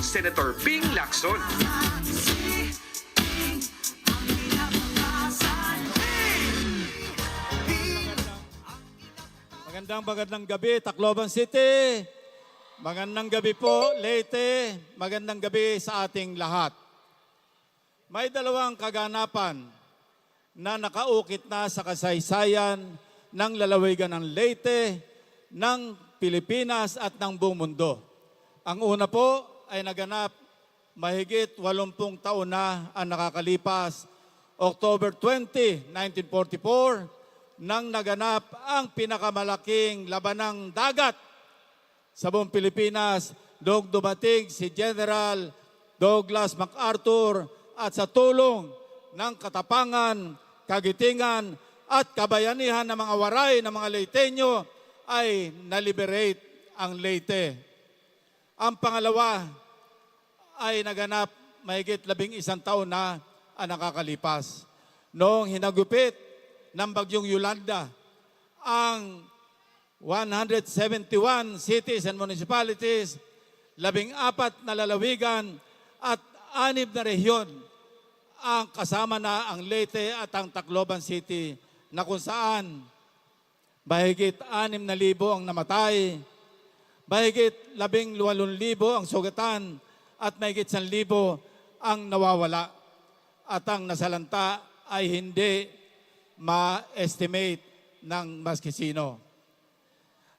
Senator Ping Lacson. Magandang gabi, Tacloban City. Magandang gabi po, Leyte. Magandang gabi sa ating lahat. May dalawang kaganapan na nakaukit na sa kasaysayan ng lalawigan ng Leyte, ng Pilipinas at ng buong mundo. Ang una po ay naganap mahigit 80 taon na ang nakakalipas, October 20, 1944, nang naganap ang pinakamalaking labanang dagat sa buong Pilipinas, doong dumating si General Douglas MacArthur at sa tulong ng katapangan, kagitingan at kabayanihan ng mga waray ng mga Leyteño ay naliberate ang Leyte. Ang pangalawa ay naganap mahigit 11 taon na ang nakakalipas. Noong hinagupit ng bagyong Yolanda ang 171 cities and municipalities, 14 na lalawigan at 6 na rehiyon ang kasama na ang Leyte at ang Tacloban City, na kung saan mahigit 6,000 ang namatay, mahigit 18,000 ang sugatan at mahigit 1,000 ang nawawala. At ang nasalanta ay hindi ma-estimate ng maski sino.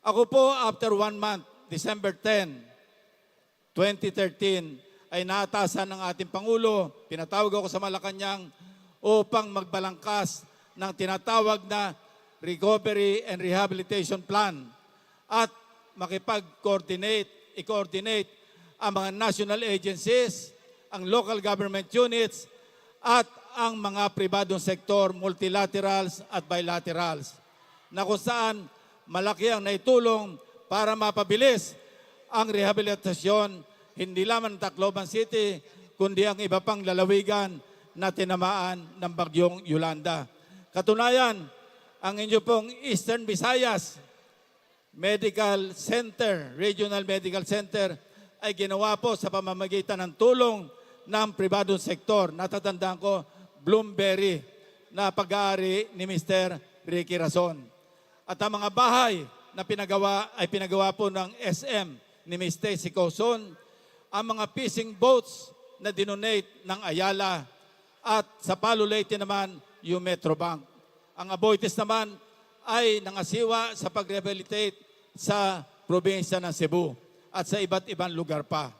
Ako po, after 1 month, December 10, 2013, ay naatasan ng ating Pangulo. Pinatawag ako sa Malacanang upang magbalangkas ng tinatawag na Recovery and Rehabilitation Plan at i-coordinate ang mga national agencies, ang local government units, at ang mga pribadong sektor, multilaterals at bilaterals, na kung saan malaki ang naitulong para mapabilis ang rehabilitasyon, hindi lamang ng Tacloban City, kundi ang iba pang lalawigan na tinamaan ng bagyong Yolanda. Katunayan, ang inyo pong Eastern Visayas Medical Center, Regional Medical Center, ay ginawa po sa pamamagitan ng tulong ng pribadong sektor. Natatandaan ko, Bloomberry, na pag-aari ni Mr. Ricky Razon. At ang mga bahay na pinagawa ay pinagawa po ng SM ni Ms. Stacy Coson, ang mga fishing boats na dinonate ng Ayala, at sa Palo Leyte naman yung Metrobank. Ang Aboitiz naman ay nangasiwa sa pag-rehabilitate sa probinsya ng Cebu at sa iba't ibang lugar pa.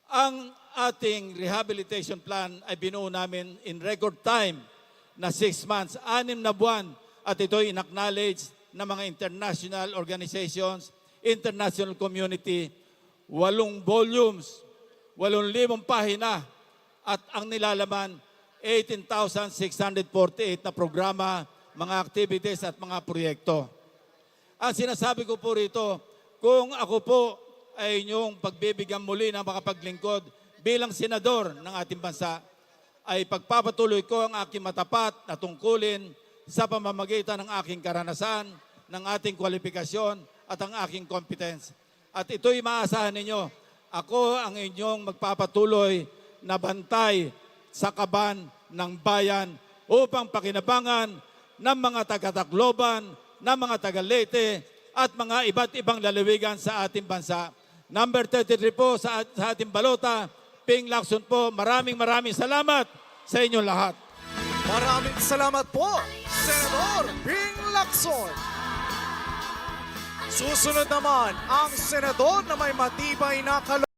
Ang ating rehabilitation plan ay binuo namin in record time na 6 months, 6 na buwan, at ito'y in-acknowledge ng mga international organizations, international community, 8 volumes, 8,000 pahina, at ang nilalaman, 18,648 na programa, mga activities at mga proyekto. Ang sinasabi ko po rito, kung ako po ay inyong pagbibigyan muli ng makapaglingkod bilang senador ng ating bansa, ay pagpapatuloy ko ang aking matapat na tungkulin sa pamamagitan ng aking karanasan, ng ating kwalifikasyon at ang aking competence. At ito'y maasahan ninyo, ako ang inyong magpapatuloy na bantay sa kaban ng bayan upang pakinabangan ng mga taga-Tacloban, ng mga taga-Leyte at mga iba't ibang lalawigan sa ating bansa. Number 33 po sa ating balota, Ping Lacson po. Maraming salamat sa inyong lahat. Maraming salamat po, Senador Ping Lacson. Susunod naman ang senador na may matibay na